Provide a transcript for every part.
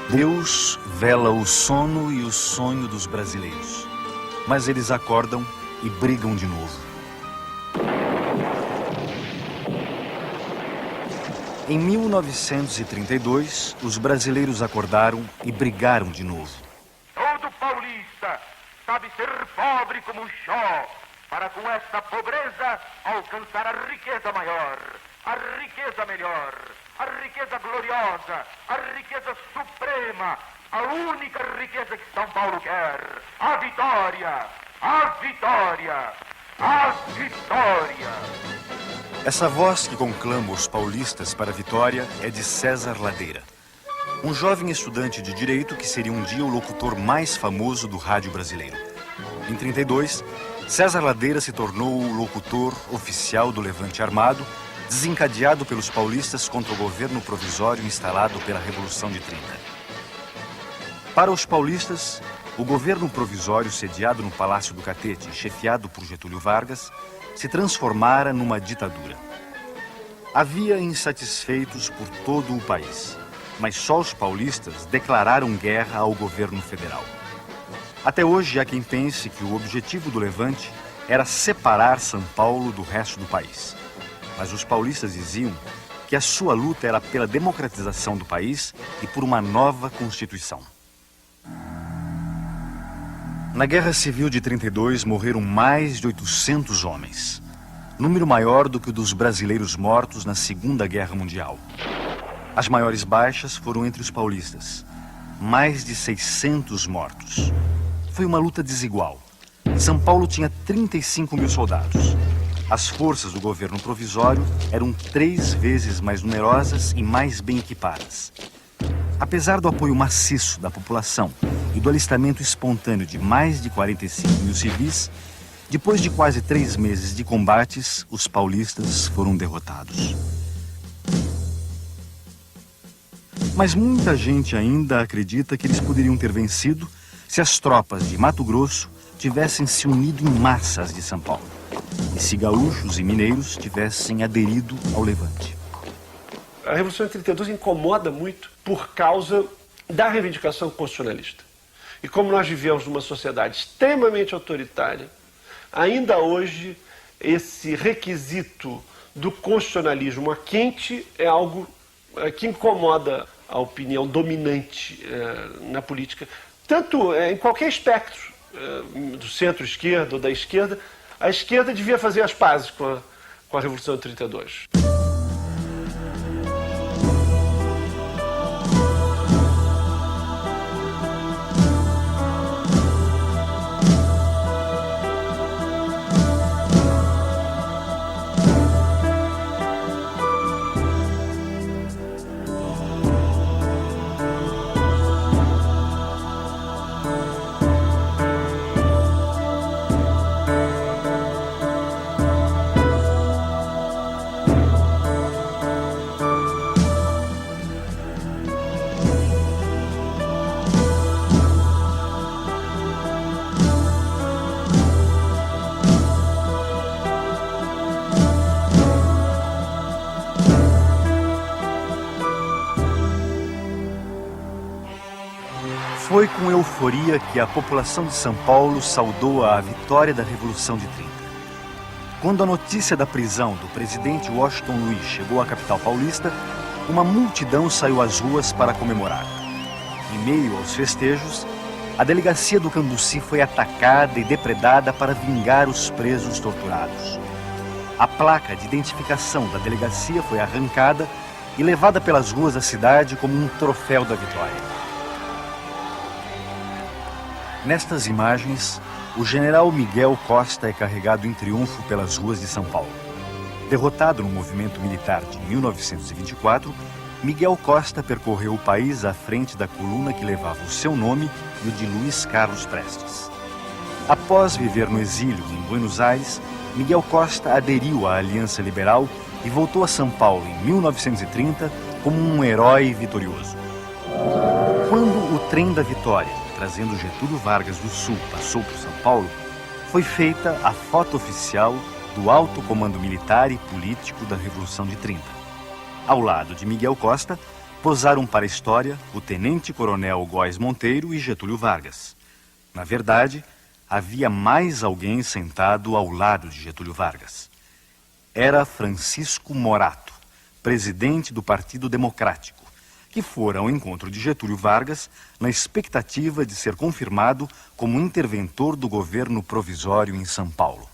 Deus vela o sono e o sonho dos brasileiros, mas eles acordam e brigam de novo. Em 1932, os brasileiros acordaram e brigaram de novo. Todo paulista sabe ser pobre como um Jó, para com esta pobreza alcançar a riqueza maior, a riqueza melhor, a riqueza gloriosa, a riqueza suprema, a única riqueza que São Paulo quer, a vitória, a vitória, a vitória. Essa voz que conclama os paulistas para a vitória é de César Ladeira, um jovem estudante de direito que seria um dia o locutor mais famoso do rádio brasileiro. Em 32, César Ladeira se tornou o locutor oficial do Levante Armado, desencadeado pelos paulistas contra o governo provisório instalado pela Revolução de 30. Para os paulistas, o governo provisório sediado no Palácio do Catete, chefiado por Getúlio Vargas, se transformara numa ditadura. Havia insatisfeitos por todo o país, mas só os paulistas declararam guerra ao governo federal. Até hoje há quem pense que o objetivo do Levante era separar São Paulo do resto do país. Mas os paulistas diziam que a sua luta era pela democratização do país e por uma nova Constituição. Na Guerra Civil de 32 morreram mais de 800 homens, número maior do que o dos brasileiros mortos na Segunda Guerra Mundial. As maiores baixas foram entre os paulistas, mais de 600 mortos. Foi uma luta desigual. São Paulo tinha 35 mil soldados. As forças do governo provisório eram 3 vezes mais numerosas e mais bem equipadas. Apesar do apoio maciço da população e do alistamento espontâneo de mais de 45 mil civis, depois de quase 3 meses de combates, os paulistas foram derrotados. Mas muita gente ainda acredita que eles poderiam ter vencido se as tropas de Mato Grosso tivessem se unido em massa às de São Paulo e se gaúchos e mineiros tivessem aderido ao Levante. A Revolução de 32 incomoda muito por causa da reivindicação constitucionalista. E como nós vivemos numa sociedade extremamente autoritária, ainda hoje esse requisito do constitucionalismo a quente é algo que incomoda a opinião dominante na política, tanto em qualquer espectro, do centro-esquerda ou da esquerda. A esquerda devia fazer as pazes com a Revolução de 32. Foi com euforia que a população de São Paulo saudou a vitória da Revolução de 30. Quando a notícia da prisão do presidente Washington Luiz chegou à capital paulista, uma multidão saiu às ruas para comemorar. Em meio aos festejos, a delegacia do Cambuci foi atacada e depredada para vingar os presos torturados. A placa de identificação da delegacia foi arrancada e levada pelas ruas da cidade como um troféu da vitória. Nestas imagens, o general Miguel Costa é carregado em triunfo pelas ruas de São Paulo. Derrotado no movimento militar de 1924, Miguel Costa percorreu o país à frente da coluna que levava o seu nome e o de Luiz Carlos Prestes. Após viver no exílio em Buenos Aires, Miguel Costa aderiu à Aliança Liberal e voltou a São Paulo em 1930 como um herói vitorioso. Quando o trem da vitória, trazendo Getúlio Vargas do Sul, passou por São Paulo, foi feita a foto oficial do alto comando militar e político da Revolução de 30. Ao lado de Miguel Costa, posaram para a história o tenente-coronel Góes Monteiro e Getúlio Vargas. Na verdade, havia mais alguém sentado ao lado de Getúlio Vargas. Era Francisco Morato, presidente do Partido Democrático, que fora ao encontro de Getúlio Vargas na expectativa de ser confirmado como interventor do governo provisório em São Paulo.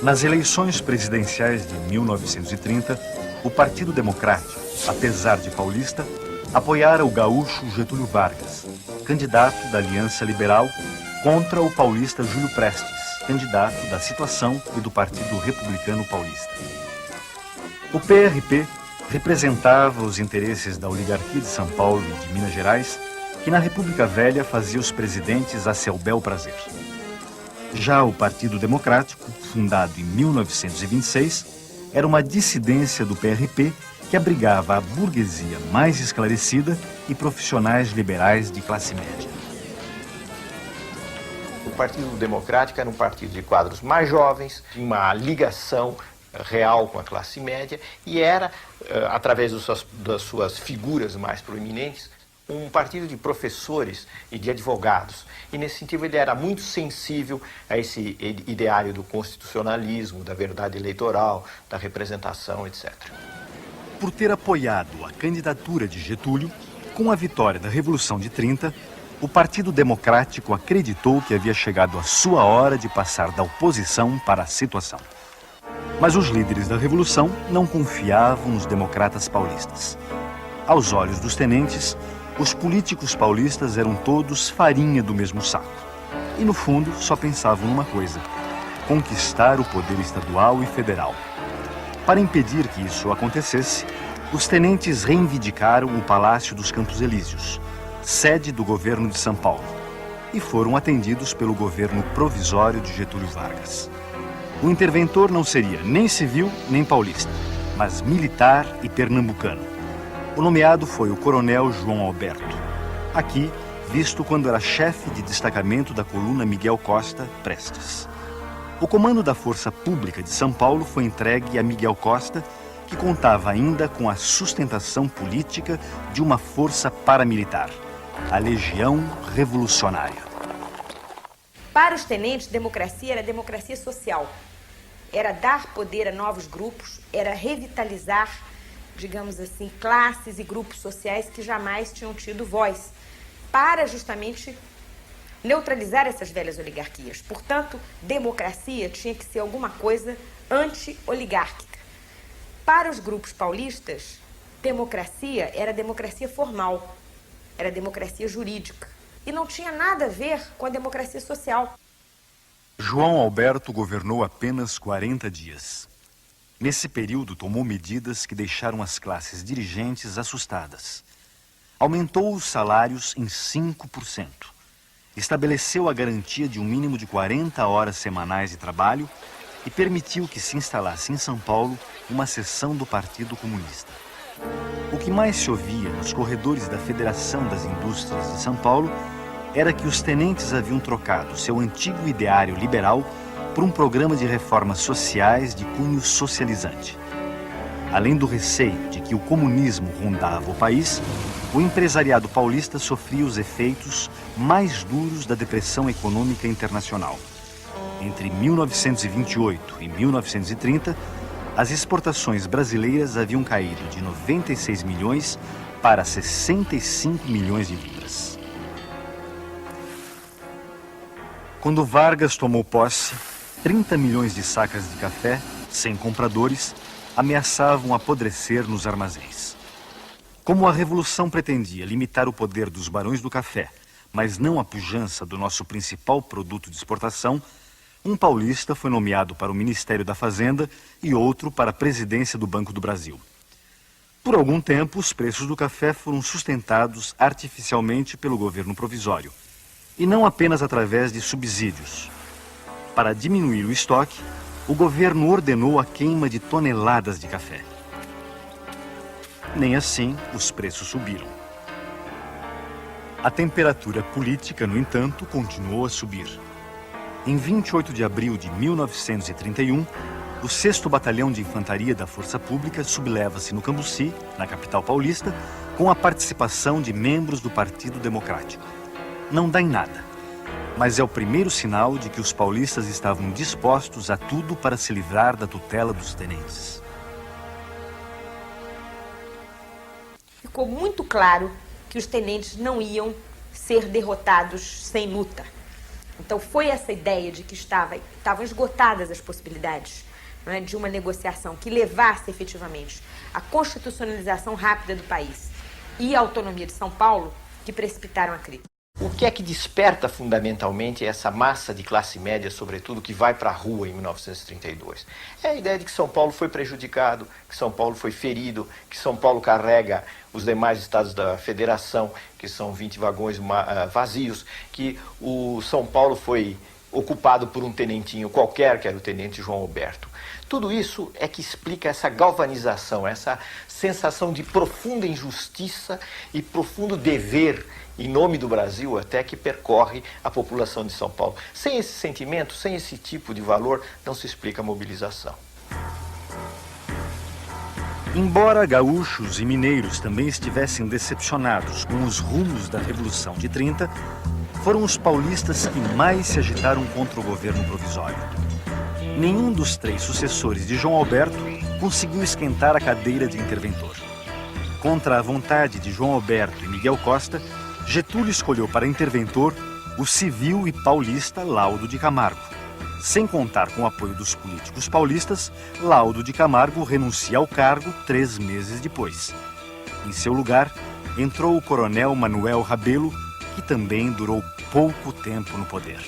Nas eleições presidenciais de 1930, o Partido Democrático, apesar de paulista, apoiara o gaúcho Getúlio Vargas, candidato da Aliança Liberal, contra o paulista Júlio Prestes, candidato da Situação e do Partido Republicano Paulista. O PRP representava os interesses da oligarquia de São Paulo e de Minas Gerais, que na República Velha fazia os presidentes a seu bel prazer. Já o Partido Democrático, fundado em 1926, era uma dissidência do PRP que abrigava a burguesia mais esclarecida e profissionais liberais de classe média. O Partido Democrático era um partido de quadros mais jovens, tinha uma ligação real com a classe média e era, através das suas figuras mais proeminentes, um partido de professores e de advogados. E, nesse sentido, ele era muito sensível a esse ideário do constitucionalismo, da verdade eleitoral, da representação, etc. Por ter apoiado a candidatura de Getúlio, com a vitória da Revolução de 30, o Partido Democrático acreditou que havia chegado a sua hora de passar da oposição para a situação. Mas os líderes da Revolução não confiavam nos democratas paulistas. Aos olhos dos tenentes, os políticos paulistas eram todos farinha do mesmo saco. E, no fundo, só pensavam numa coisa: conquistar o poder estadual e federal. Para impedir que isso acontecesse, os tenentes reivindicaram o Palácio dos Campos Elíseos, sede do governo de São Paulo, e foram atendidos pelo governo provisório de Getúlio Vargas. O interventor não seria nem civil nem paulista, mas militar e pernambucano. O nomeado foi o coronel João Alberto, aqui visto quando era chefe de destacamento da coluna Miguel Costa Prestes. O comando da Força Pública de São Paulo foi entregue a Miguel Costa, que contava ainda com a sustentação política de uma força paramilitar, a Legião Revolucionária. Para os tenentes, democracia era democracia social. Era dar poder a novos grupos, era revitalizar, digamos assim, classes e grupos sociais que jamais tinham tido voz, para justamente neutralizar essas velhas oligarquias. Portanto, democracia tinha que ser alguma coisa anti-oligárquica. Para os grupos paulistas, democracia era democracia formal, era democracia jurídica, e não tinha nada a ver com a democracia social. João Alberto governou apenas 40 dias. Nesse período, tomou medidas que deixaram as classes dirigentes assustadas. Aumentou os salários em 5%. Estabeleceu a garantia de um mínimo de 40 horas semanais de trabalho e permitiu que se instalasse em São Paulo uma seção do Partido Comunista. O que mais se ouvia nos corredores da Federação das Indústrias de São Paulo era que os tenentes haviam trocado seu antigo ideário liberal por um programa de reformas sociais de cunho socializante. Além do receio de que o comunismo rondava o país, o empresariado paulista sofria os efeitos mais duros da depressão econômica internacional. Entre 1928 e 1930, as exportações brasileiras haviam caído de 96 milhões para 65 milhões de libras. Quando Vargas tomou posse, 30 milhões de sacas de café, sem compradores, ameaçavam apodrecer nos armazéns. Como a Revolução pretendia limitar o poder dos barões do café, mas não a pujança do nosso principal produto de exportação, um paulista foi nomeado para o Ministério da Fazenda e outro para a presidência do Banco do Brasil. Por algum tempo, os preços do café foram sustentados artificialmente pelo governo provisório, e não apenas através de subsídios. Para diminuir o estoque, o governo ordenou a queima de toneladas de café. Nem assim os preços subiram. A temperatura política, no entanto, continuou a subir. Em 28 de abril de 1931, o 6º Batalhão de Infantaria da Força Pública subleva-se no Cambuci, na capital paulista, com a participação de membros do Partido Democrático. Não dá em nada, mas é o primeiro sinal de que os paulistas estavam dispostos a tudo para se livrar da tutela dos tenentes. Ficou muito claro que os tenentes não iam ser derrotados sem luta. Então foi essa ideia de que estavam esgotadas as possibilidades, não é, de uma negociação que levasse efetivamente à constitucionalização rápida do país e à autonomia de São Paulo que precipitaram a crise. O que é que desperta fundamentalmente essa massa de classe média, sobretudo, que vai para a rua em 1932? É a ideia de que São Paulo foi prejudicado, que São Paulo foi ferido, que São Paulo carrega os demais estados da federação, que são 20 vagões vazios, que o São Paulo foi ocupado por um tenentinho qualquer, que era o tenente João Alberto. Tudo isso é que explica essa galvanização, essa sensação de profunda injustiça e profundo dever em nome do Brasil até que percorre a população de São Paulo. Sem esse sentimento, sem esse tipo de valor, não se explica a mobilização. Embora gaúchos e mineiros também estivessem decepcionados com os rumos da Revolução de 30, foram os paulistas que mais se agitaram contra o governo provisório. Nenhum dos 3 sucessores de João Alberto conseguiu esquentar a cadeira de interventor. Contra a vontade de João Alberto e Miguel Costa, Getúlio escolheu para interventor o civil e paulista Laudo de Camargo. Sem contar com o apoio dos políticos paulistas, Laudo de Camargo renuncia ao cargo 3 meses depois. Em seu lugar, entrou o coronel Manuel Rabelo, que também durou pouco tempo no poder.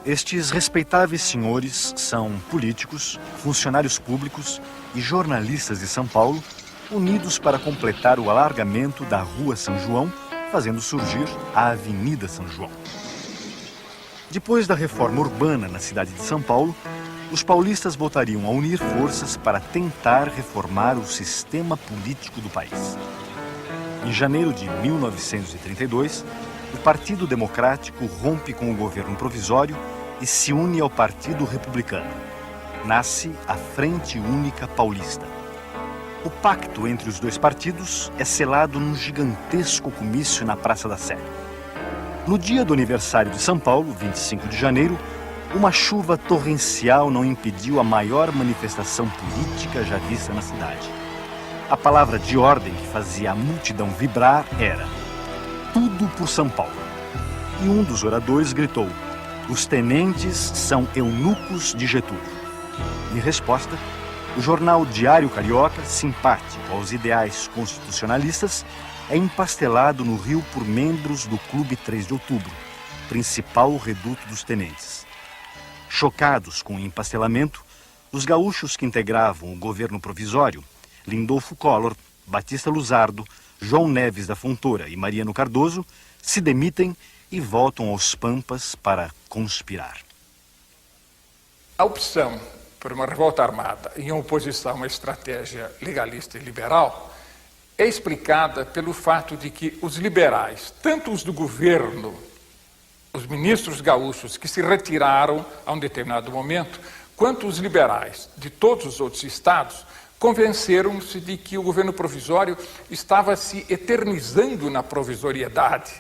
Estes respeitáveis senhores são políticos, funcionários públicos e jornalistas de São Paulo, unidos para completar o alargamento da Rua São João, fazendo surgir a Avenida São João. Depois da reforma urbana na cidade de São Paulo, os paulistas voltariam a unir forças para tentar reformar o sistema político do país. Em janeiro de 1932, o Partido Democrático rompe com o governo provisório e se une ao Partido Republicano. Nasce a Frente Única Paulista. O pacto entre os 2 partidos é selado num gigantesco comício na Praça da Sé. No dia do aniversário de São Paulo, 25 de janeiro, uma chuva torrencial não impediu a maior manifestação política já vista na cidade. A palavra de ordem que fazia a multidão vibrar era: tudo por São Paulo. E um dos oradores gritou: os tenentes são eunucos de Getúlio. Em resposta, o jornal Diário Carioca, simpático aos ideais constitucionalistas, é empastelado no Rio por membros do Clube 3 de Outubro, principal reduto dos tenentes. Chocados com o empastelamento, os gaúchos que integravam o governo provisório, Lindolfo Collor, Batista Luzardo, João Neves da Fontoura e Mariano Cardoso, se demitem e voltam aos Pampas para conspirar. A opção por uma revolta armada em oposição a uma estratégia legalista e liberal é explicada pelo fato de que os liberais, tanto os do governo, os ministros gaúchos que se retiraram a um determinado momento, quanto os liberais de todos os outros estados, convenceram-se de que o governo provisório estava se eternizando na provisoriedade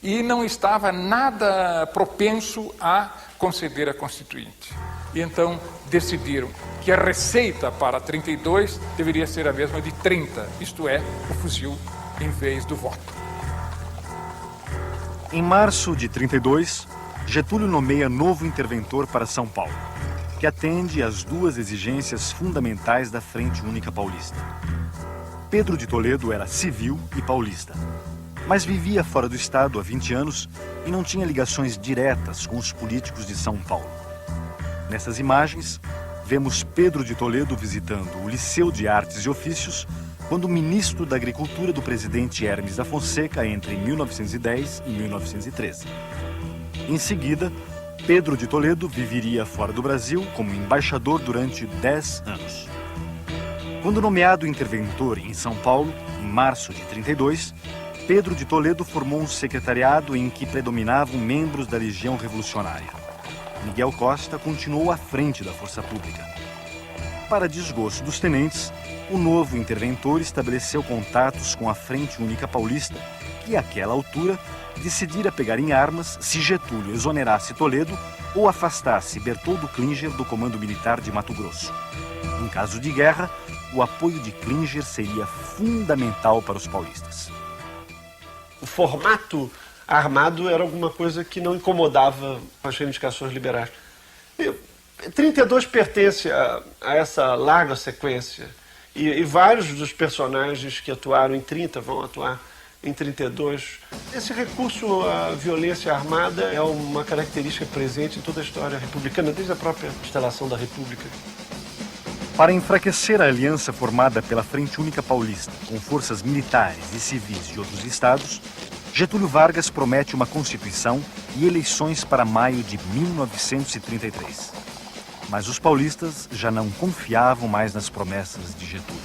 e não estava nada propenso a conceder a Constituinte. E então decidiram que a receita para 32 deveria ser a mesma de 30, isto é, o fuzil em vez do voto. Em março de 32, Getúlio nomeia novo interventor para São Paulo, que atende às 2 exigências fundamentais da Frente Única Paulista. Pedro de Toledo era civil e paulista, mas vivia fora do estado há 20 anos e não tinha ligações diretas com os políticos de São Paulo. Nessas imagens, vemos Pedro de Toledo visitando o Liceu de Artes e Ofícios quando ministro da Agricultura do presidente Hermes da Fonseca entre 1910 e 1913. Em seguida, Pedro de Toledo viveria fora do Brasil como embaixador durante 10 anos. Quando nomeado interventor em São Paulo, em março de 32, Pedro de Toledo formou um secretariado em que predominavam membros da Legião Revolucionária. Miguel Costa continuou à frente da força pública. Para desgosto dos tenentes, o novo interventor estabeleceu contatos com a Frente Única Paulista, que, àquela altura, decidira pegar em armas se Getúlio exonerasse Toledo ou afastasse Bertoldo Klinger do comando militar de Mato Grosso. Em caso de guerra, o apoio de Klinger seria fundamental para os paulistas. O formato armado era alguma coisa que não incomodava as reivindicações liberais. 32 pertence a essa larga sequência e vários dos personagens que atuaram em 30 vão atuar em 32. Esse recurso à violência armada é uma característica presente em toda a história republicana, desde a própria instalação da República. Para enfraquecer a aliança formada pela Frente Única Paulista com forças militares e civis de outros estados, Getúlio Vargas promete uma Constituição e eleições para maio de 1933. Mas os paulistas já não confiavam mais nas promessas de Getúlio.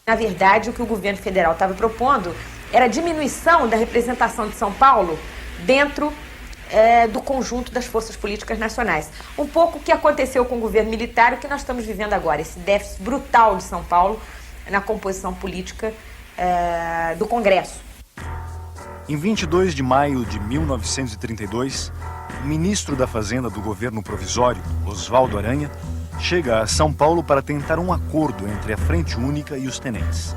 Na verdade, o que o governo federal estava propondo era a diminuição da representação de São Paulo dentro do conjunto das forças políticas nacionais. Um pouco o que aconteceu com o governo militar, o que nós estamos vivendo agora, esse déficit brutal de São Paulo na composição política do Congresso. Em 22 de maio de 1932, o ministro da Fazenda do governo provisório, Oswaldo Aranha, chega a São Paulo para tentar um acordo entre a Frente Única e os tenentes.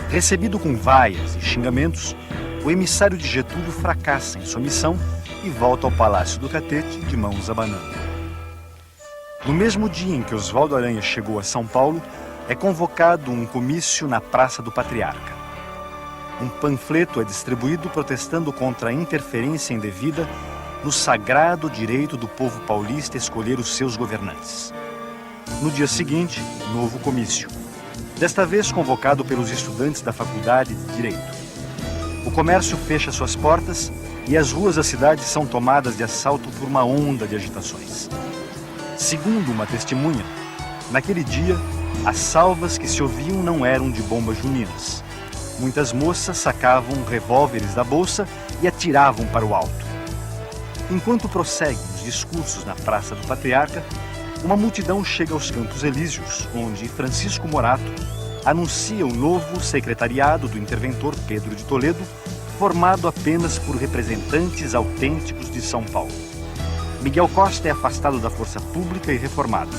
Recebido com vaias e xingamentos, o emissário de Getúlio fracassa em sua missão e volta ao Palácio do Catete de mãos abanando. No mesmo dia em que Oswaldo Aranha chegou a São Paulo, é convocado um comício na Praça do Patriarca. Um panfleto é distribuído protestando contra a interferência indevida no sagrado direito do povo paulista escolher os seus governantes. No dia seguinte, novo comício. Desta vez convocado pelos estudantes da Faculdade de Direito. O comércio fecha suas portas e as ruas da cidade são tomadas de assalto por uma onda de agitações. Segundo uma testemunha, naquele dia, as salvas que se ouviam não eram de bombas juninas. Muitas moças sacavam revólveres da bolsa e atiravam para o alto. Enquanto prosseguem os discursos na Praça do Patriarca, uma multidão chega aos Campos Elíseos, onde Francisco Morato anuncia o novo secretariado do interventor Pedro de Toledo, formado apenas por representantes autênticos de São Paulo. Miguel Costa é afastado da força pública e reformado.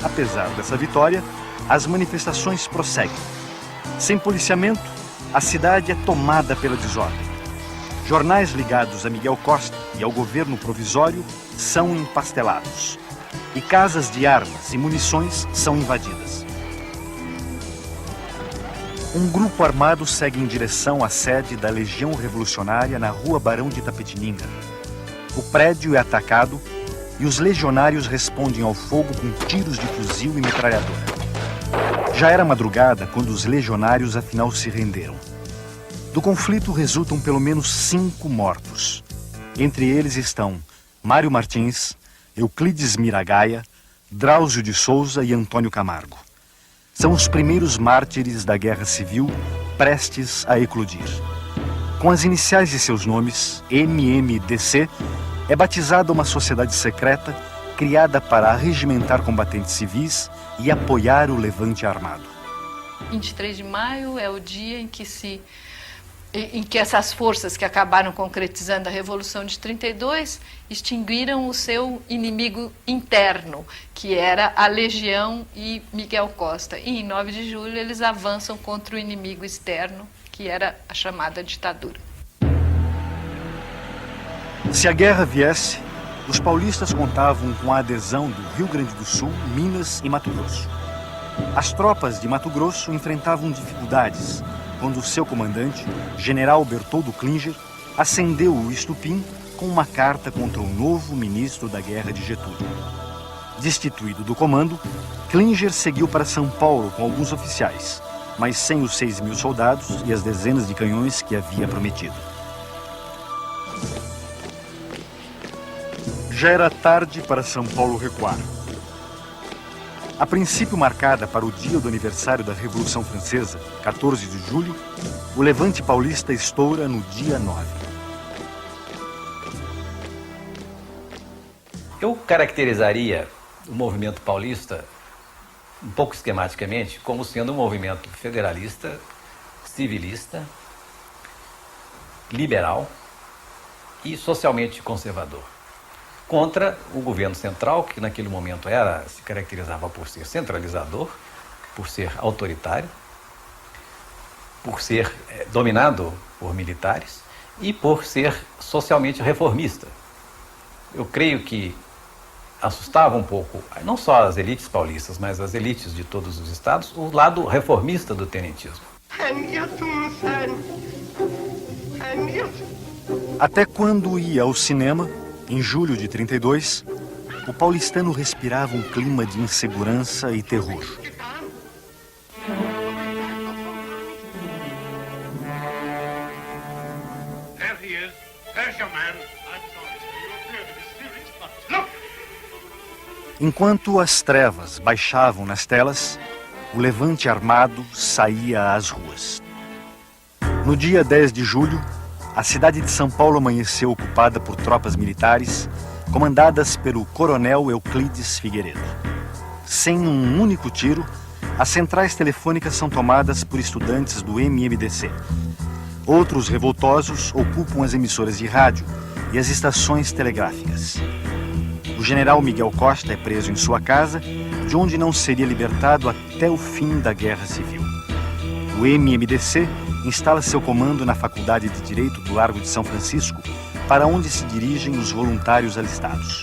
Apesar dessa vitória, as manifestações prosseguem. Sem policiamento, a cidade é tomada pela desordem. Jornais ligados a Miguel Costa e ao governo provisório são empastelados. E casas de armas e munições são invadidas. Um grupo armado segue em direção à sede da Legião Revolucionária na Rua Barão de Itapetininga. O prédio é atacado e os legionários respondem ao fogo com tiros de fuzil e metralhadora. Já era madrugada quando os legionários afinal se renderam. Do conflito resultam pelo menos 5 mortos. Entre eles estão Mário Martins, Euclides Miragaia, Drauzio de Souza e Antônio Camargo. São os primeiros mártires da Guerra Civil prestes a eclodir. Com as iniciais de seus nomes, MMDC, é batizada uma sociedade secreta criada para arregimentar combatentes civis e apoiar o levante armado. 23 de maio é o dia em que essas forças que acabaram concretizando a Revolução de 32 extinguiram o seu inimigo interno, que era a Legião e Miguel Costa. E em 9 de julho eles avançam contra o inimigo externo, que era a chamada ditadura. Se a guerra viesse, os paulistas contavam com a adesão do Rio Grande do Sul, Minas e Mato Grosso. As tropas de Mato Grosso enfrentavam dificuldades quando o seu comandante, general Bertoldo Klinger, acendeu o estupim com uma carta contra o novo ministro da Guerra de Getúlio. Destituído do comando, Klinger seguiu para São Paulo com alguns oficiais, mas sem os 6.000 soldados e as dezenas de canhões que havia prometido. Já era tarde para São Paulo recuar. A princípio marcada para o dia do aniversário da Revolução Francesa, 14 de julho, o levante paulista estoura no dia 9. Eu caracterizaria o movimento paulista, um pouco esquematicamente, como sendo um movimento federalista, civilista, liberal e socialmente conservador, contra o governo central, que naquele momento se caracterizava por ser centralizador, por ser autoritário, por ser dominado por militares e por ser socialmente reformista. Eu creio que assustava um pouco, não só as elites paulistas, mas as elites de todos os estados, o lado reformista do tenentismo. Até quando ia ao cinema, em julho de 32, o paulistano respirava um clima de insegurança e terror. Enquanto as trevas baixavam nas telas, o levante armado saía às ruas. No dia 10 de julho, a cidade de São Paulo amanheceu ocupada por tropas militares, comandadas pelo coronel Euclides Figueiredo. Sem um único tiro, as centrais telefônicas são tomadas por estudantes do MMDC. Outros revoltosos ocupam as emissoras de rádio e as estações telegráficas. O general Miguel Costa é preso em sua casa, de onde não seria libertado até o fim da Guerra Civil. O MMDC instala seu comando na Faculdade de Direito do Largo de São Francisco, para onde se dirigem os voluntários alistados.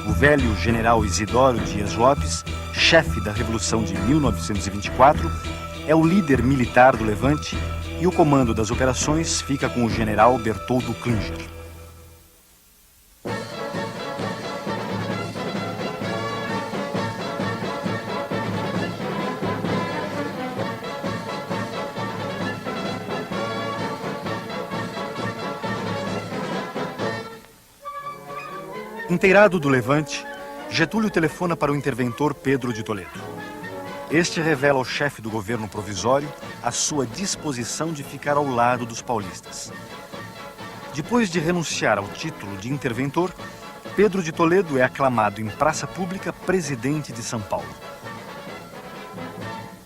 O velho general Isidoro Dias Lopes, chefe da Revolução de 1924, é o líder militar do levante e o comando das operações fica com o general Bertoldo Klinger. Inteirado do levante, Getúlio telefona para o interventor Pedro de Toledo. Este revela ao chefe do governo provisório a sua disposição de ficar ao lado dos paulistas. Depois de renunciar ao título de interventor, Pedro de Toledo é aclamado em praça pública presidente de São Paulo.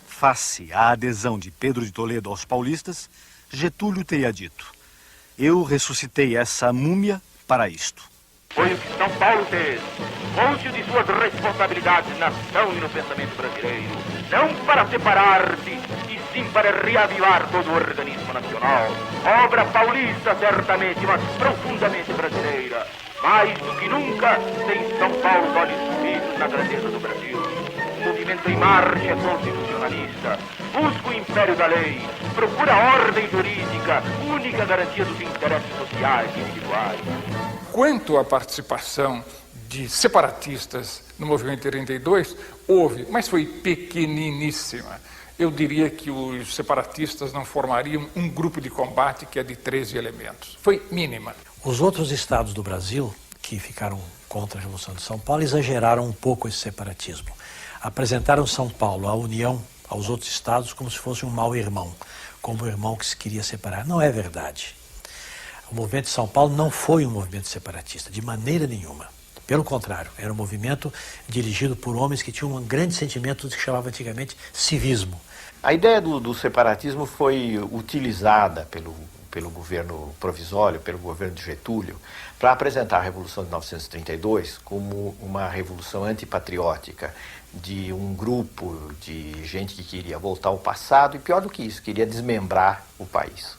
Face à adesão de Pedro de Toledo aos paulistas, Getúlio teria dito: "Eu ressuscitei essa múmia para isto." Foi o que São Paulo fez, consciente de suas responsabilidades na ação e no pensamento brasileiro, não para separar-se, e sim para reavivar todo o organismo nacional. Obra paulista, certamente, mas profundamente brasileira. Mais do que nunca, tem São Paulo os olhos fixos na grandeza do Brasil. O movimento em marcha constitucionalista busca o império da lei, procura a ordem jurídica, única garantia dos interesses sociais e individuais. Quanto à participação de separatistas no movimento 32, houve, mas foi pequeniníssima. Eu diria que os separatistas não formariam um grupo de combate que é de 13 elementos. Foi mínima. Os outros estados do Brasil, que ficaram contra a Revolução de São Paulo, exageraram um pouco esse separatismo. Apresentaram São Paulo, a União, aos outros estados como se fosse um mau irmão, como um irmão que se queria separar. Não é verdade. O movimento de São Paulo não foi um movimento separatista, de maneira nenhuma. Pelo contrário, era um movimento dirigido por homens que tinham um grande sentimento do que se chamava antigamente civismo. A ideia do separatismo foi utilizada pelo governo provisório, pelo governo de Getúlio, para apresentar a Revolução de 1932 como uma revolução antipatriótica, de um grupo de gente que queria voltar ao passado e, pior do que isso, queria desmembrar o país.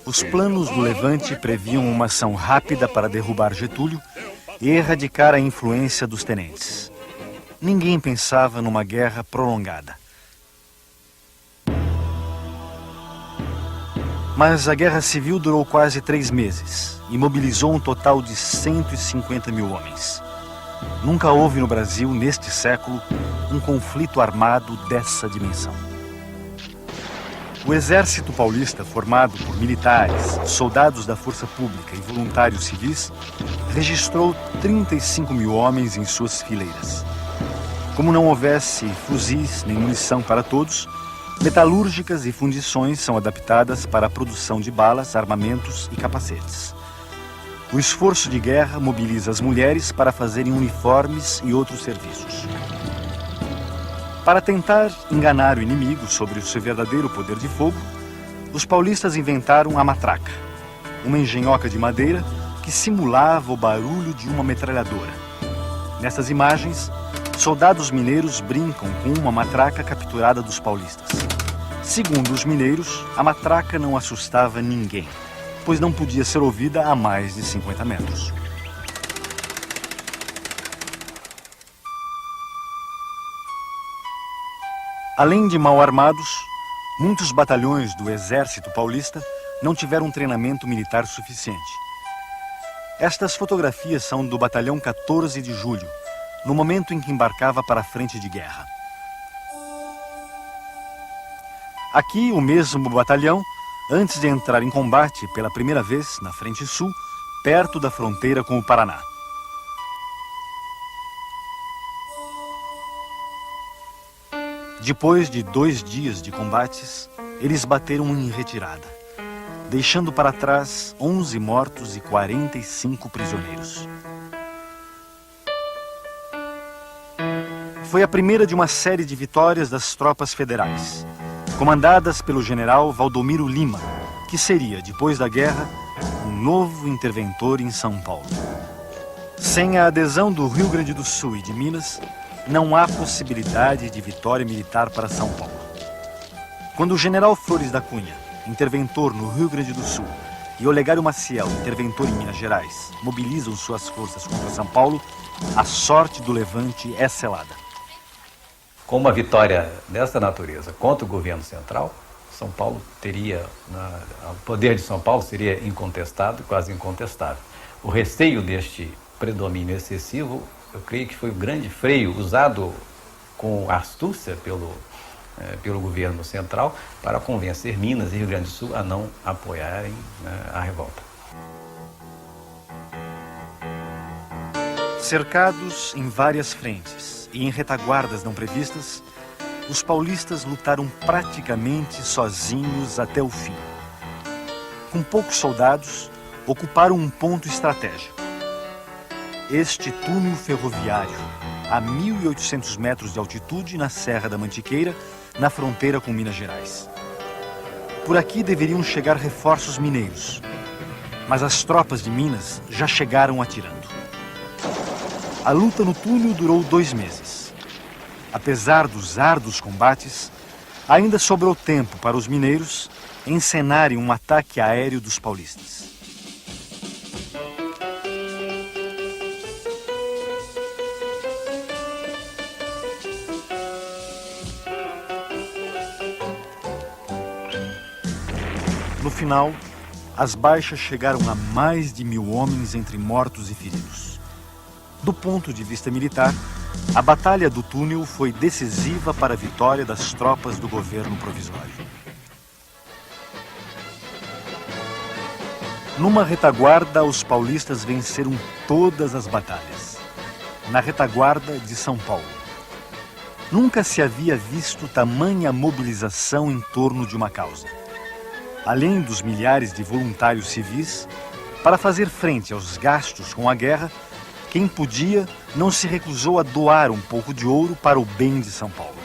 Os planos do levante previam uma ação rápida para derrubar Getúlio e erradicar a influência dos tenentes. Ninguém pensava numa guerra prolongada. Mas a Guerra Civil durou quase 3 meses e mobilizou um total de 150 mil homens. Nunca houve no Brasil, neste século, um conflito armado dessa dimensão. O exército paulista, formado por militares, soldados da força pública e voluntários civis, registrou 35 mil homens em suas fileiras. Como não houvesse fuzis nem munição para todos, metalúrgicas e fundições são adaptadas para a produção de balas, armamentos e capacetes. O esforço de guerra mobiliza as mulheres para fazerem uniformes e outros serviços. Para tentar enganar o inimigo sobre o seu verdadeiro poder de fogo, os paulistas inventaram a matraca, uma engenhoca de madeira que simulava o barulho de uma metralhadora. Nessas imagens, soldados mineiros brincam com uma matraca capturada dos paulistas. Segundo os mineiros, a matraca não assustava ninguém, pois não podia ser ouvida a mais de 50 metros. Além de mal armados, muitos batalhões do exército paulista não tiveram treinamento militar suficiente. Estas fotografias são do batalhão 14 de julho, no momento em que embarcava para a frente de guerra. Aqui, o mesmo batalhão, antes de entrar em combate pela primeira vez na frente sul, perto da fronteira com o Paraná. Depois de 2 dias de combates, eles bateram em retirada, deixando para trás 11 mortos e 45 prisioneiros. Foi a primeira de uma série de vitórias das tropas federais, comandadas pelo general Valdomiro Lima, que seria, depois da guerra, um novo interventor em São Paulo. Sem a adesão do Rio Grande do Sul e de Minas, não há possibilidade de vitória militar para São Paulo. Quando o general Flores da Cunha, interventor no Rio Grande do Sul, e Olegário Maciel, interventor em Minas Gerais, mobilizam suas forças contra São Paulo, a sorte do levante é selada. Com uma vitória dessa natureza contra o governo central, São Paulo teria, o poder de São Paulo seria incontestado, quase incontestável. O receio deste predomínio excessivo, eu creio que foi o grande freio usado com astúcia pelo governo central para convencer Minas e Rio Grande do Sul a não apoiarem a revolta. Cercados em várias frentes e em retaguardas não previstas, os paulistas lutaram praticamente sozinhos até o fim. Com poucos soldados, ocuparam um ponto estratégico. Este túnel ferroviário, a 1.800 metros de altitude na Serra da Mantiqueira, na fronteira com Minas Gerais. Por aqui deveriam chegar reforços mineiros, mas as tropas de Minas já chegaram atirando. A luta no túnel durou 2 meses. Apesar dos árduos combates, ainda sobrou tempo para os mineiros encenarem um ataque aéreo dos paulistas. No final, as baixas chegaram a mais de 1.000 homens entre mortos e feridos. Do ponto de vista militar, a Batalha do Túnel foi decisiva para a vitória das tropas do governo provisório. Numa retaguarda, os paulistas venceram todas as batalhas. Na retaguarda de São Paulo. Nunca se havia visto tamanha mobilização em torno de uma causa. Além dos milhares de voluntários civis, para fazer frente aos gastos com a guerra, quem podia não se recusou a doar um pouco de ouro para o bem de São Paulo.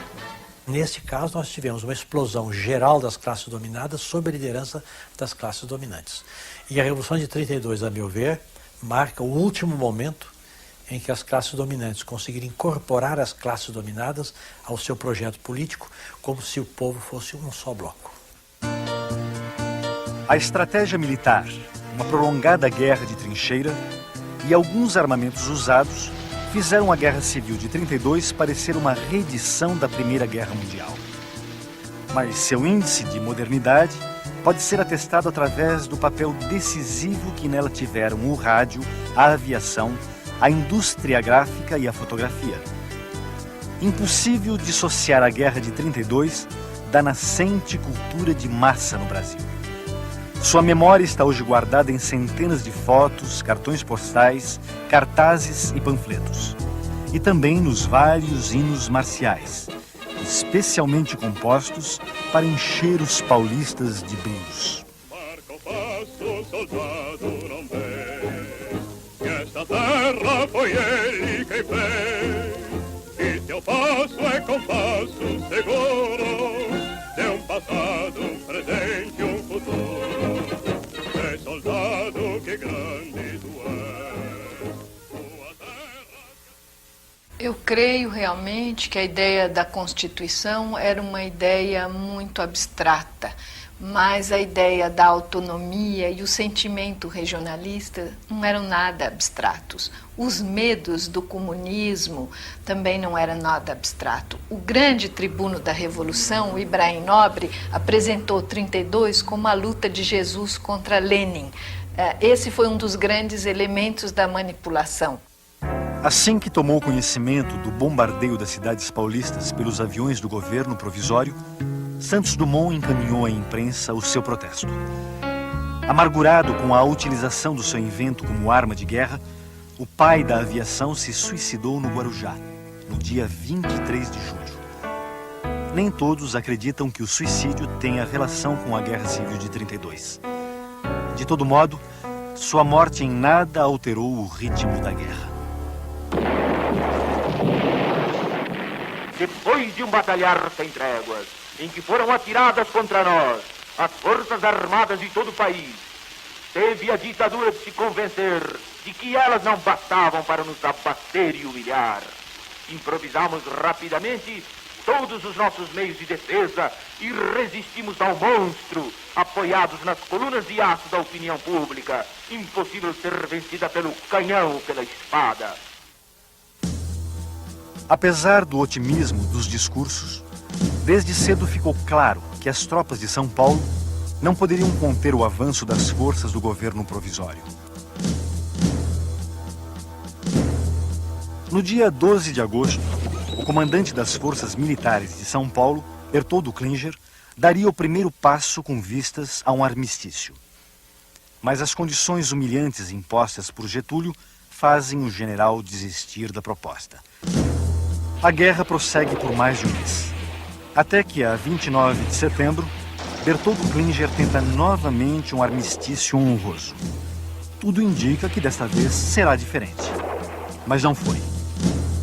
Neste caso, nós tivemos uma explosão geral das classes dominadas sob a liderança das classes dominantes. E a Revolução de 32, a meu ver, marca o último momento em que as classes dominantes conseguiram incorporar as classes dominadas ao seu projeto político, como se o povo fosse um só bloco. A estratégia militar, uma prolongada guerra de trincheira e alguns armamentos usados fizeram a Guerra Civil de 32 parecer uma reedição da Primeira Guerra Mundial. Mas seu índice de modernidade pode ser atestado através do papel decisivo que nela tiveram o rádio, a aviação, a indústria gráfica e a fotografia. Impossível dissociar a Guerra de 32 da nascente cultura de massa no Brasil. Sua memória está hoje guardada em centenas de fotos, cartões postais, cartazes e panfletos. E também nos vários hinos marciais, especialmente compostos para encher os paulistas de brilhos. Marca o passo, soldado não vê, que esta terra foi ele quem fez. E seu passo é compasso seguro, de um passado, um presente, um futuro. É soldado que grande tu és. Eu creio realmente que a ideia da Constituição era uma ideia muito abstrata, mas a ideia da autonomia e o sentimento regionalista não eram nada abstratos. Os medos do comunismo também não eram nada abstrato. O grande tribuno da Revolução, o Ibrahim Nobre, apresentou 32 como a luta de Jesus contra Lenin. Esse foi um dos grandes elementos da manipulação. Assim que tomou conhecimento do bombardeio das cidades paulistas pelos aviões do governo provisório, Santos Dumont encaminhou à imprensa o seu protesto. Amargurado com a utilização do seu invento como arma de guerra, o pai da aviação se suicidou no Guarujá, no dia 23 de julho. Nem todos acreditam que o suicídio tenha relação com a Guerra Civil de 32. De todo modo, sua morte em nada alterou o ritmo da guerra. Depois de um batalhar sem tréguas, em que foram atiradas contra nós as forças armadas de todo o país, teve a ditadura de se convencer de que elas não bastavam para nos abater e humilhar. Improvisamos rapidamente todos os nossos meios de defesa e resistimos ao monstro, apoiados nas colunas de aço da opinião pública, impossível ser vencida pelo canhão ou pela espada. Apesar do otimismo dos discursos, desde cedo ficou claro que as tropas de São Paulo não poderiam conter o avanço das forças do governo provisório. No dia 12 de agosto, o comandante das forças militares de São Paulo, Bertoldo Klinger, daria o primeiro passo com vistas a um armistício. Mas as condições humilhantes impostas por Getúlio fazem o general desistir da proposta. A guerra prossegue por mais de um mês, até que, a 29 de setembro, Bertoldo Klinger tenta novamente um armistício honroso. Tudo indica que desta vez será diferente. Mas não foi.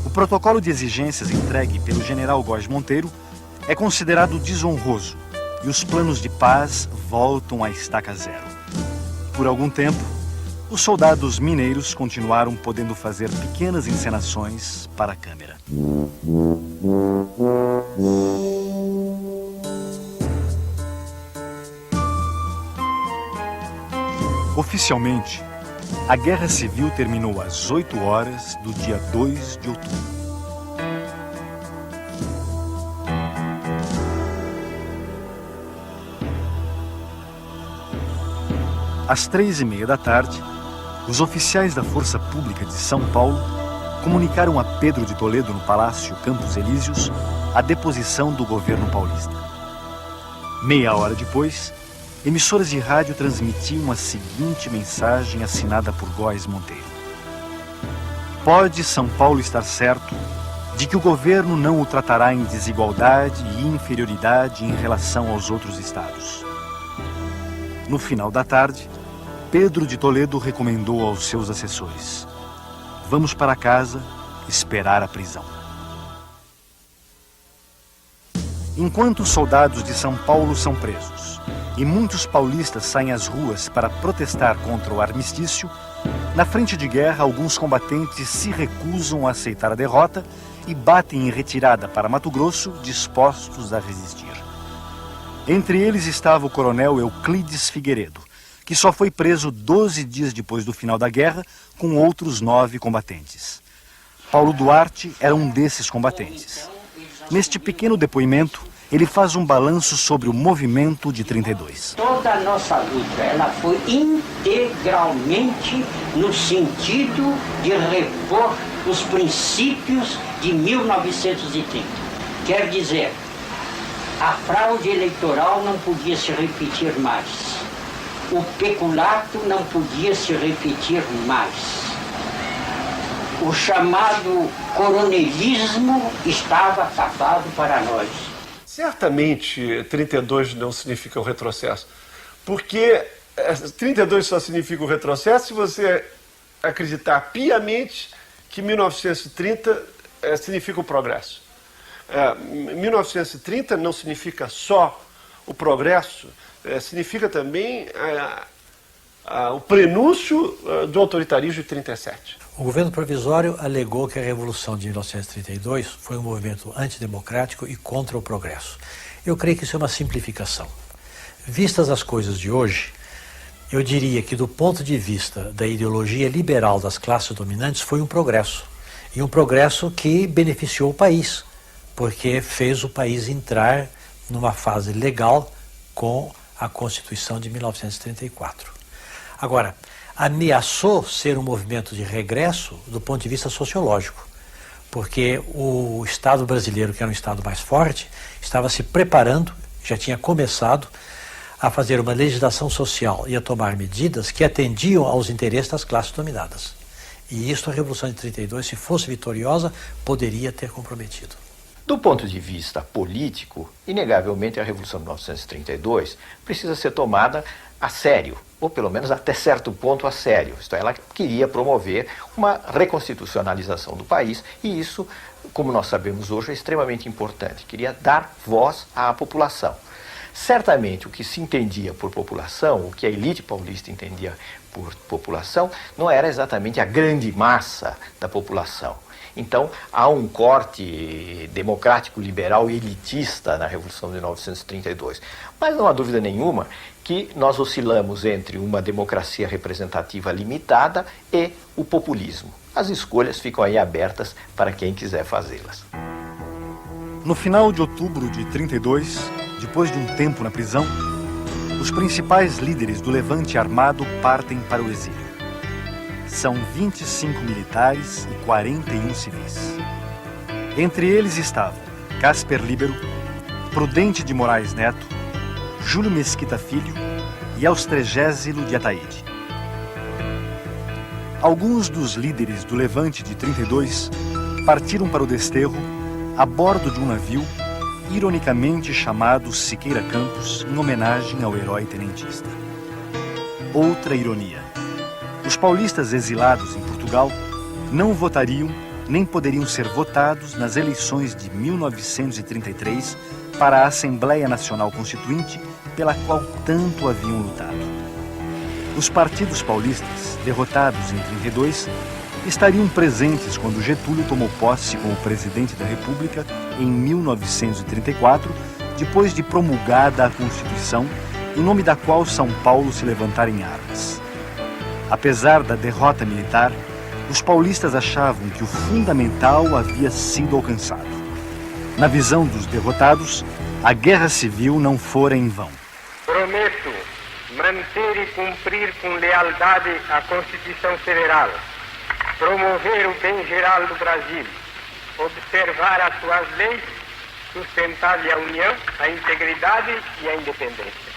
O protocolo de exigências entregue pelo general Góes Monteiro é considerado desonroso e os planos de paz voltam à estaca zero. Por algum tempo, os soldados mineiros continuaram podendo fazer pequenas encenações para a câmera. Oficialmente, a Guerra Civil terminou às 8 horas do dia 2 de outubro. Às 3h30 da tarde, os oficiais da Força Pública de São Paulo comunicaram a Pedro de Toledo, no Palácio Campos Elíseos, a deposição do governo paulista. Meia hora depois, emissoras de rádio transmitiam a seguinte mensagem assinada por Góes Monteiro: pode São Paulo estar certo de que o governo não o tratará em desigualdade e inferioridade em relação aos outros estados. No final da tarde, Pedro de Toledo recomendou aos seus assessores: vamos para casa esperar a prisão. Enquanto os soldados de São Paulo são presos e muitos paulistas saem às ruas para protestar contra o armistício, na frente de guerra alguns combatentes se recusam a aceitar a derrota e batem em retirada para Mato Grosso, dispostos a resistir. Entre eles estava o coronel Euclides Figueiredo, que só foi preso 12 dias depois do final da guerra, com outros 9 combatentes. Paulo Duarte era um desses combatentes. Neste pequeno depoimento, ele faz um balanço sobre o movimento de 32. Toda a nossa luta, ela foi integralmente no sentido de repor os princípios de 1930. Quer dizer, a fraude eleitoral não podia se repetir mais. O peculato não podia se repetir mais. O chamado coronelismo estava acabado para nós. Certamente 32 não significa o retrocesso, porque 32 só significa o retrocesso se você acreditar piamente que 1930 significa o progresso. 1930 não significa só o progresso, significa também o prenúncio do autoritarismo de 37. O governo provisório alegou que a Revolução de 1932 foi um movimento antidemocrático e contra o progresso. Eu creio que isso é uma simplificação. Vistas as coisas de hoje, eu diria que do ponto de vista da ideologia liberal das classes dominantes foi um progresso. E um progresso que beneficiou o país, porque fez o país entrar numa fase legal com a Constituição de 1934. Agora, ameaçou ser um movimento de regresso do ponto de vista sociológico, porque o Estado brasileiro, que era um Estado mais forte, estava se preparando, já tinha começado a fazer uma legislação social e a tomar medidas que atendiam aos interesses das classes dominadas. E isso a Revolução de 32, se fosse vitoriosa, poderia ter comprometido. Do ponto de vista político, inegavelmente a Revolução de 1932 precisa ser tomada a sério, ou pelo menos até certo ponto a sério. Isto é, ela queria promover uma reconstitucionalização do país e isso, como nós sabemos hoje, é extremamente importante. Queria dar voz à população. Certamente o que se entendia por população, o que a elite paulista entendia por população, não era exatamente a grande massa da população. Então, há um corte democrático, liberal e elitista na Revolução de 1932. Mas não há dúvida nenhuma que nós oscilamos entre uma democracia representativa limitada e o populismo. As escolhas ficam aí abertas para quem quiser fazê-las. No final de outubro de 32, depois de um tempo na prisão, os principais líderes do levante armado partem para o exílio. São 25 militares e 41 civis. Entre eles estavam Casper Líbero, Prudente de Moraes Neto, Júlio Mesquita Filho e Austrégésilo de Ataíde. Alguns dos líderes do levante de 32 partiram para o desterro a bordo de um navio ironicamente chamado Siqueira Campos, em homenagem ao herói tenentista. Outra ironia. Os paulistas exilados em Portugal não votariam nem poderiam ser votados nas eleições de 1933 para a Assembleia Nacional Constituinte, pela qual tanto haviam lutado. Os partidos paulistas, derrotados em 32, estariam presentes quando Getúlio tomou posse como presidente da República em 1934, depois de promulgada a Constituição, em nome da qual São Paulo se levantara em armas. Apesar da derrota militar, os paulistas achavam que o fundamental havia sido alcançado. Na visão dos derrotados, a guerra civil não fora em vão. Prometo manter e cumprir com lealdade a Constituição Federal, promover o bem geral do Brasil, observar as suas leis, sustentar-lhe a união, a integridade e a independência.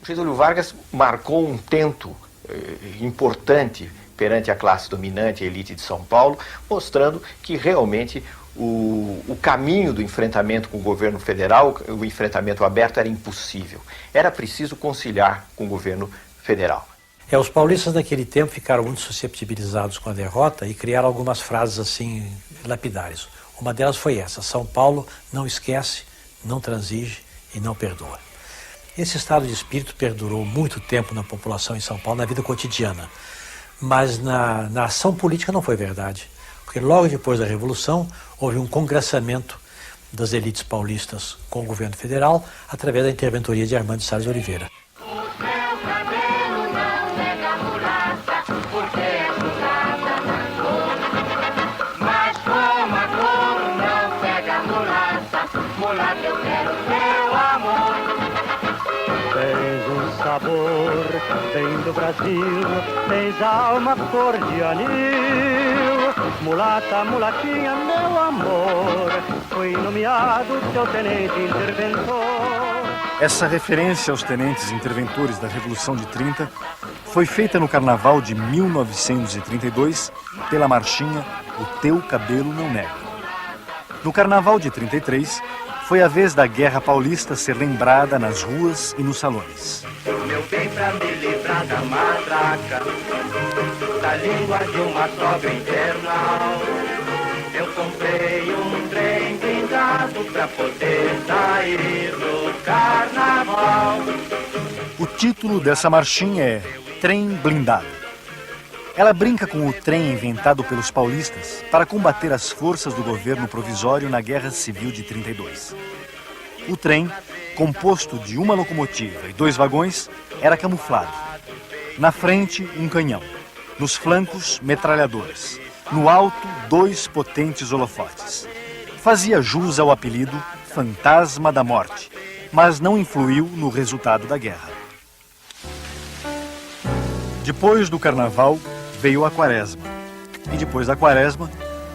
Getúlio Vargas marcou um tento importante perante a classe dominante, a elite de São Paulo, mostrando que realmente o caminho do enfrentamento com o governo federal, o enfrentamento aberto, era impossível. Era preciso conciliar com o governo federal. Os paulistas naquele tempo ficaram muito susceptibilizados com a derrota e criaram algumas frases assim lapidares. Uma delas foi essa: São Paulo não esquece, não transige e não perdoa. Esse estado de espírito perdurou muito tempo na população em São Paulo, na vida cotidiana. Mas na ação política não foi verdade. Porque logo depois da Revolução houve um congressamento das elites paulistas com o governo federal através da interventoria de Armando de Salles Oliveira. mulata, eu quero seu amor. Tens um sabor bem do Brasil, tens alma cor de anil. Mulata, mulatinha, meu amor, fui nomeado teu tenente interventor. Essa referência aos tenentes interventores da Revolução de 30 foi feita no Carnaval de 1932 pela marchinha O Teu Cabelo Não Nega. No Carnaval de 33, foi a vez da Guerra Paulista ser lembrada nas ruas e nos salões. Meu bem, pra me livrar da matraca, da língua de uma sogra infernal, eu comprei um trem blindado pra poder sair do carnaval. O título dessa marchinha é Trem Blindado. Ela brinca com o trem inventado pelos paulistas para combater as forças do governo provisório na Guerra Civil de 32. O trem, composto de uma locomotiva e 2 vagões, era camuflado. Na frente, um canhão. Nos flancos, metralhadoras. No alto, 2 potentes holofotes. Fazia jus ao apelido Fantasma da Morte, mas não influiu no resultado da guerra. Depois do Carnaval, veio a Quaresma. E depois da Quaresma,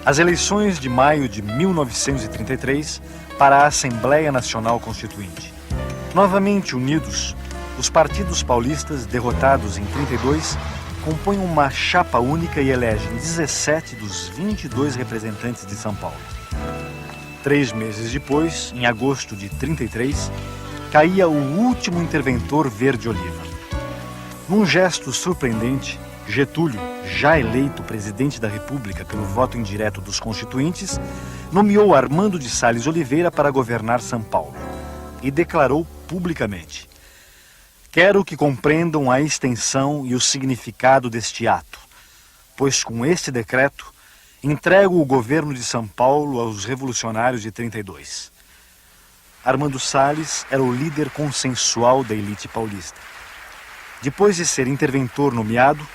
as eleições de maio de 1933 para a Assembleia Nacional Constituinte. Novamente unidos, os partidos paulistas, derrotados em 32, compõem uma chapa única e elegem 17 dos 22 representantes de São Paulo. 3 meses depois, em agosto de 33, caía o último interventor verde-oliva. Num gesto surpreendente, Getúlio, já eleito presidente da República pelo voto indireto dos constituintes, nomeou Armando de Salles Oliveira para governar São Paulo e declarou publicamente: quero que compreendam a extensão e o significado deste ato, pois com este decreto entrego o governo de São Paulo aos revolucionários de 32. Armando Salles era o líder consensual da elite paulista. Depois de ser interventor nomeado,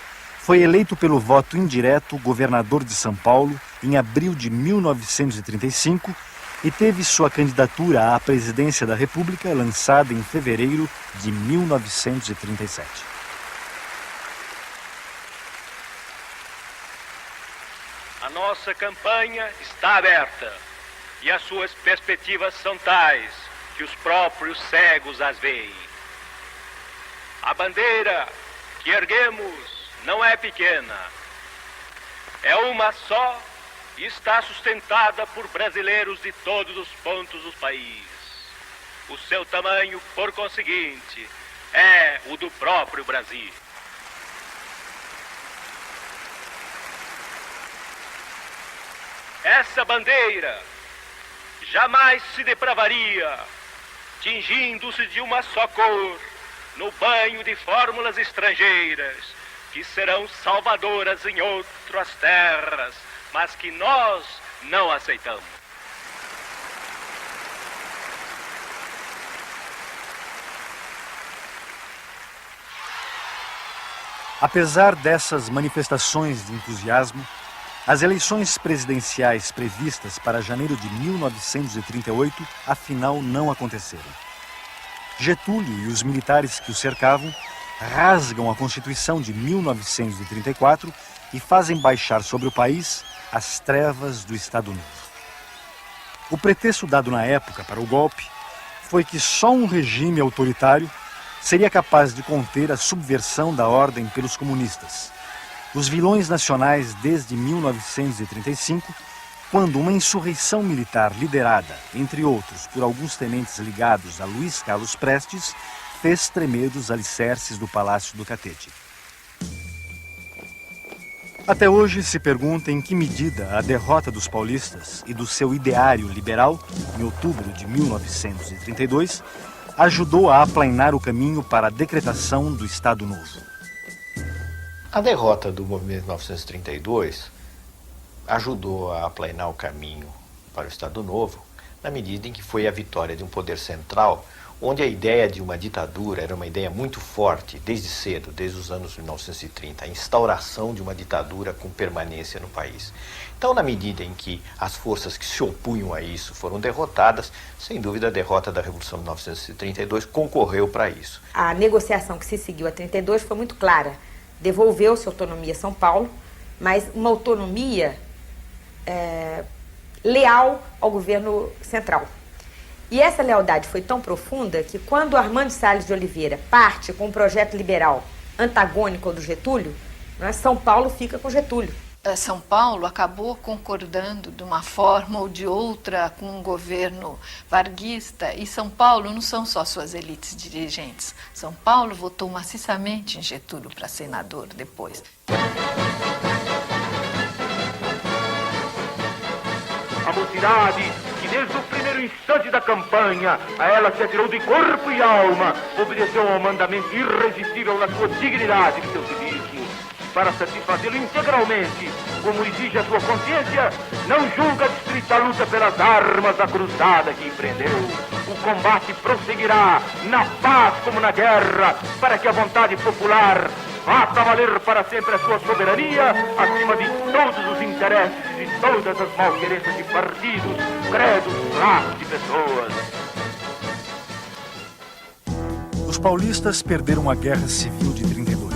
foi eleito pelo voto indireto governador de São Paulo em abril de 1935 e teve sua candidatura à presidência da República lançada em fevereiro de 1937. A nossa campanha está aberta e as suas perspectivas são tais que os próprios cegos as veem. A bandeira que erguemos não é pequena, é uma só e está sustentada por brasileiros de todos os pontos do país. O seu tamanho, por conseguinte, é o do próprio Brasil. Essa bandeira jamais se depravaria, tingindo-se de uma só cor, no banho de fórmulas estrangeiras, que serão salvadoras em outras terras, mas que nós não aceitamos. Apesar dessas manifestações de entusiasmo, as eleições presidenciais previstas para janeiro de 1938, afinal, não aconteceram. Getúlio e os militares que o cercavam rasgam a Constituição de 1934 e fazem baixar sobre o país as trevas do Estado Novo. O pretexto dado na época para o golpe foi que só um regime autoritário seria capaz de conter a subversão da ordem pelos comunistas, os vilões nacionais desde 1935, quando uma insurreição militar liderada, entre outros, por alguns tenentes ligados a Luiz Carlos Prestes, fez tremer os alicerces do Palácio do Catete. Até hoje se pergunta em que medida a derrota dos paulistas e do seu ideário liberal, em outubro de 1932, ajudou a aplainar o caminho para a decretação do Estado Novo. A derrota do movimento de 1932 ajudou a aplainar o caminho para o Estado Novo, na medida em que foi a vitória de um poder central, onde a ideia de uma ditadura era uma ideia muito forte, desde cedo, desde os anos 1930, a instauração de uma ditadura com permanência no país. Então, na medida em que as forças que se opunham a isso foram derrotadas, sem dúvida a derrota da Revolução de 1932 concorreu para isso. A negociação que se seguiu a 32 foi muito clara. Devolveu-se autonomia a São Paulo, mas uma autonomia leal ao governo central. E essa lealdade foi tão profunda que quando Armando Salles de Oliveira parte com um projeto liberal antagônico ao do Getúlio, São Paulo fica com Getúlio. São Paulo acabou concordando de uma forma ou de outra com o governo varguista, e São Paulo não são só suas elites dirigentes. São Paulo votou maciçamente em Getúlio para senador depois. A mocidade, que desde o primeiro instante da campanha, a ela se atirou de corpo e alma, obedeceu ao mandamento irresistível da sua dignidade e do seu civismo. Para satisfazê-lo integralmente, como exige a sua consciência, não julga distrita a luta pelas armas da cruzada que empreendeu. O combate prosseguirá, na paz como na guerra, para que a vontade popular faça valer para sempre a sua soberania, acima de todos os interesses e de todas as malquerenças de partidos, credos, classes e pessoas. Os paulistas perderam a Guerra Civil de 32.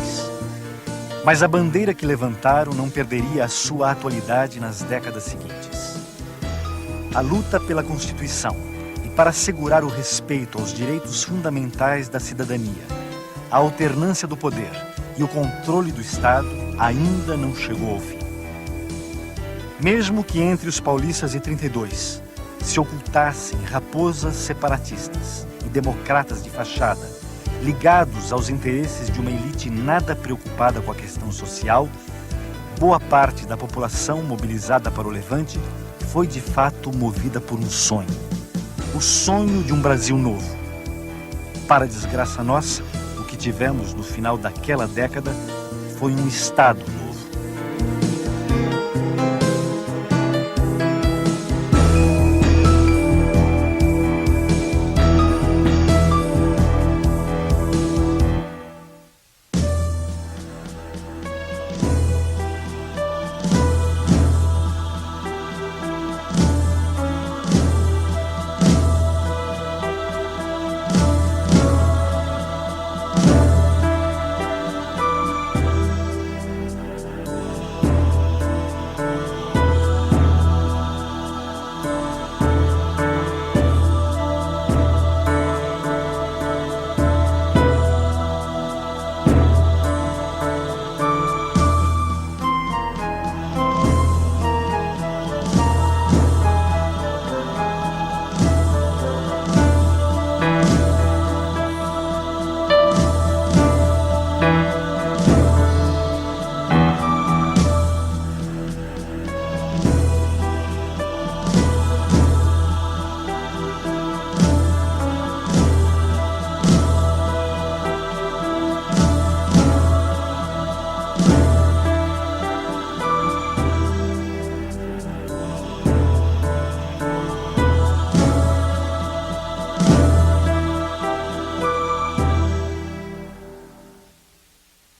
Mas a bandeira que levantaram não perderia a sua atualidade nas décadas seguintes. A luta pela Constituição e para assegurar o respeito aos direitos fundamentais da cidadania, a alternância do poder e o controle do Estado ainda não chegou ao fim. Mesmo que entre os paulistas de 32 se ocultassem raposas separatistas e democratas de fachada, ligados aos interesses de uma elite nada preocupada com a questão social, boa parte da população mobilizada para o Levante foi de fato movida por um sonho. O sonho de um Brasil novo. Para desgraça nossa, o que tivemos no final daquela década foi um Estado novo.